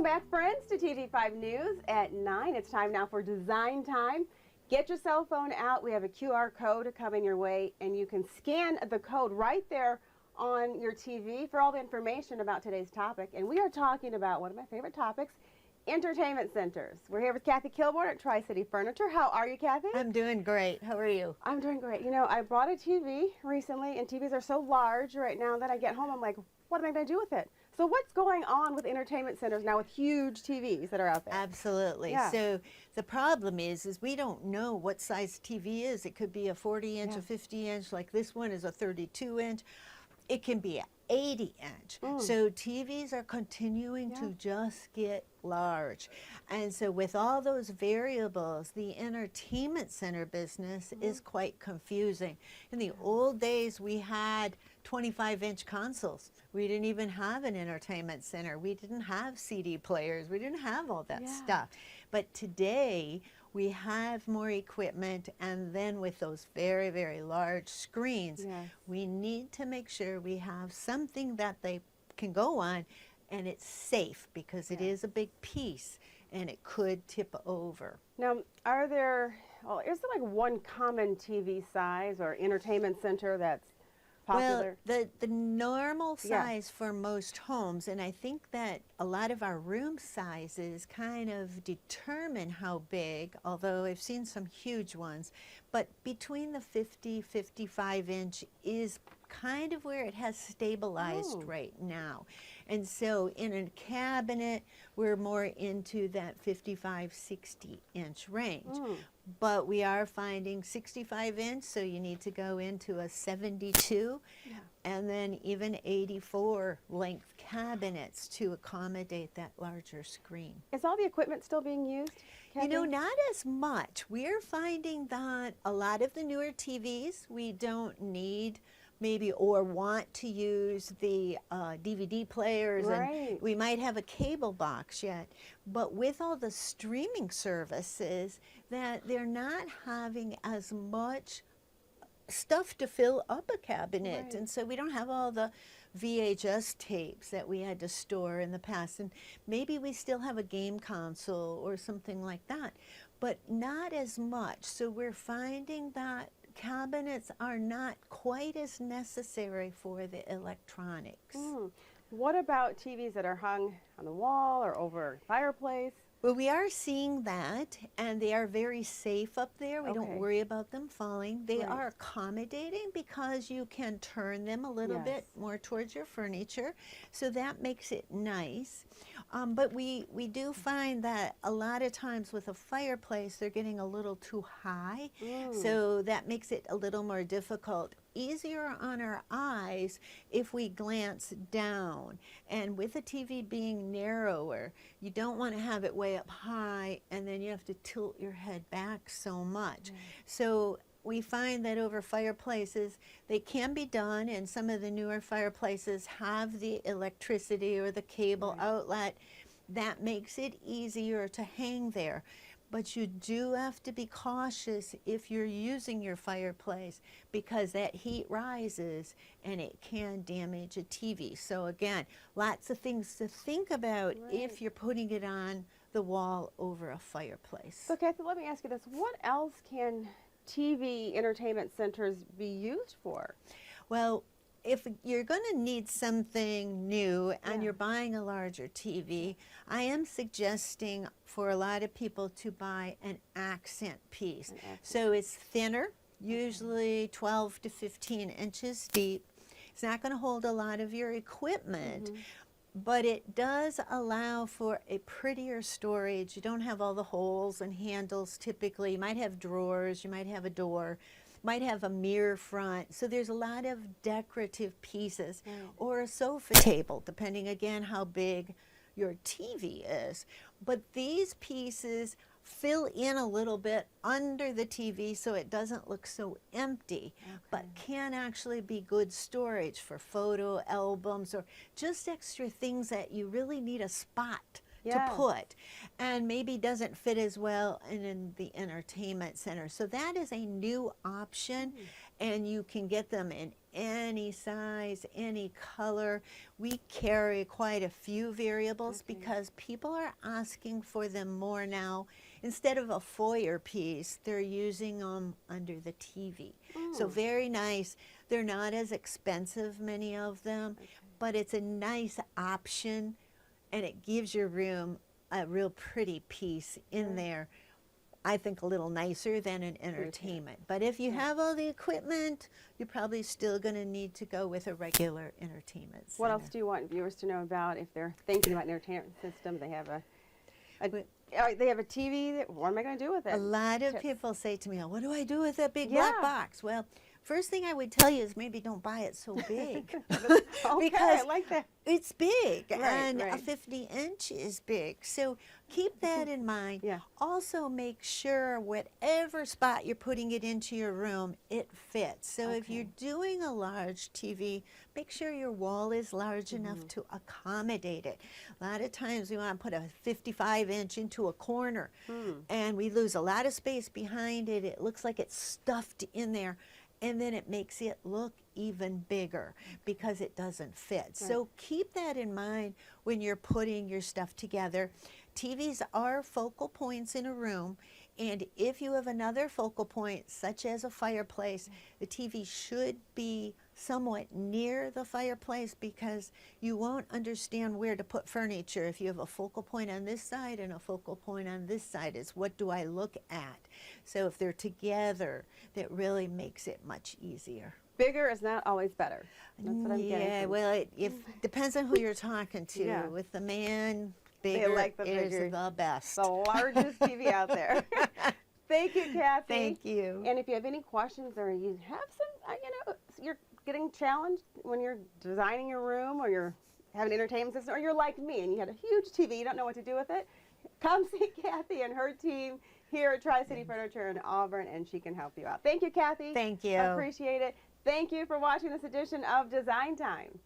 Welcome back, friends, to TG5 News at 9. It's time now for Design Time. Get your cell phone out. We have a QR code coming your way, and you can scan the code right there on your TV for all the information about today's topic. And we are talking about one of my favorite topics, entertainment centers. We're here with Kathy Kilborn at Tri-City Furniture. How are you, Kathy? I'm doing great. How are you? I'm doing great. You know, I bought a TV recently, and TVs are so large right now that I get home, I'm like, what am I going to do with it? So what's going on with entertainment centers now with huge TVs that are out there? Absolutely. Yeah. So the problem is we don't know what size TV is. It could be a 40-inch, a 50-inch, like this one is a 32-inch. It can be an 80-inch. So TVs are continuing to just get large. And so with all those variables, the entertainment center business is quite confusing. In the old days, we had 25-inch consoles. We didn't even have an entertainment center. We didn't have CD players. We didn't have all that stuff. But today, we have more equipment, and then with those very, very large screens, we need to make sure we have something that they can go on, and it's safe because it is a big piece, and it could tip over. Now, are there, well, is there like one common TV size or entertainment center that's popular? Well, the normal size for most homes, and I think that a lot of our room sizes kind of determine how big, although I've seen some huge ones, but between the 55-inch is kind of where it has stabilized right now. And so in a cabinet, we're more into that 55, 60-inch range. But we are finding 65-inch, so you need to go into a 72, and then even 84 length cabinets to accommodate that larger screen. Is all the equipment still being used, Kathy? You know, not as much. We're finding that a lot of the newer TVs, we don't need maybe or want to use the DVD players, and we might have a cable box yet, but with all the streaming services, that they're not having as much stuff to fill up a cabinet, and so we don't have all the VHS tapes that we had to store in the past, and maybe we still have a game console or something like that, but not as much. So we're finding that cabinets are not quite as necessary for the electronics. What about TVs that are hung on the wall or over a fireplace? Well, we are seeing that, and they are very safe up there. We don't worry about them falling. They are accommodating because you can turn them a little bit more towards your furniture, so that makes it nice. But we do find that a lot of times with a fireplace, they're getting a little too high, so that makes it a little more difficult. Easier on our eyes if we glance down, and with the TV being narrower, you don't want to have it way up high and then you have to tilt your head back so much. So we find that over fireplaces, they can be done, and some of the newer fireplaces have the electricity or the cable outlet. That makes it easier to hang there. But you do have to be cautious if you're using your fireplace, because that heat rises and it can damage a TV. So again, lots of things to think about if you're putting it on the wall over a fireplace. So Kathy, let me ask you this. What else can TV entertainment centers be used for? Well, if you're going to need something new and you're buying a larger TV, I am suggesting for a lot of people to buy an accent piece. So it's thinner, usually 12 to 15 inches deep. It's not going to hold a lot of your equipment, but it does allow for a prettier storage. You don't have all the holes and handles typically. You might have drawers, you might have a door, might have a mirror front. So there's a lot of decorative pieces, or a sofa table, depending again how big your TV is. But these pieces fill in a little bit under the TV so it doesn't look so empty, but can actually be good storage for photo albums or just extra things that you really need a spot to put, and maybe doesn't fit as well in the entertainment center. So that is a new option, and you can get them in any size, any color. We carry quite a few variables because people are asking for them more now. Instead of a foyer piece, they're using them under the TV. So very nice. They're not as expensive, many of them, but it's a nice option, and it gives your room a real pretty piece in there. I think a little nicer than an entertainment. But if you have all the equipment, you're probably still going to need to go with a regular entertainment center. What else do you want viewers to know about if they're thinking about an entertainment system? They have a TV. What am I going to do with it? A lot of people say to me, "Oh, what do I do with that big black box?" Well, first thing I would tell you is maybe don't buy it so big. Because I like that. It's big, and a 50-inch is big. So keep that in mind. Also make sure whatever spot you're putting it into your room, it fits. So if you're doing a large TV, make sure your wall is large enough to accommodate it. A lot of times we want to put a 55-inch into a corner, and we lose a lot of space behind it. It looks like it's stuffed in there. And then it makes it look even bigger because it doesn't fit. So keep that in mind when you're putting your stuff together. TVs are focal points in a room, and if you have another focal point, such as a fireplace, the TV should be somewhat near the fireplace because you won't understand where to put furniture if you have a focal point on this side and a focal point on this side. Is what do I look at? So if they're together, that really makes it much easier. Bigger is not always better. That's what I'm getting. Yeah, well, it depends on who you're talking to. With the man, bigger is the best. The largest TV out there. Thank you, Kathy. Thank you. And if you have any questions or you have some, you're getting challenged when you're designing your room or you're having an entertainment system, or you're like me and you had a huge TV, you don't know what to do with it, come see Kathy and her team here at Tri-City Furniture in Auburn, and she can help you out. Thank you, Kathy. Thank you. I appreciate it. Thank you for watching this edition of Design Time.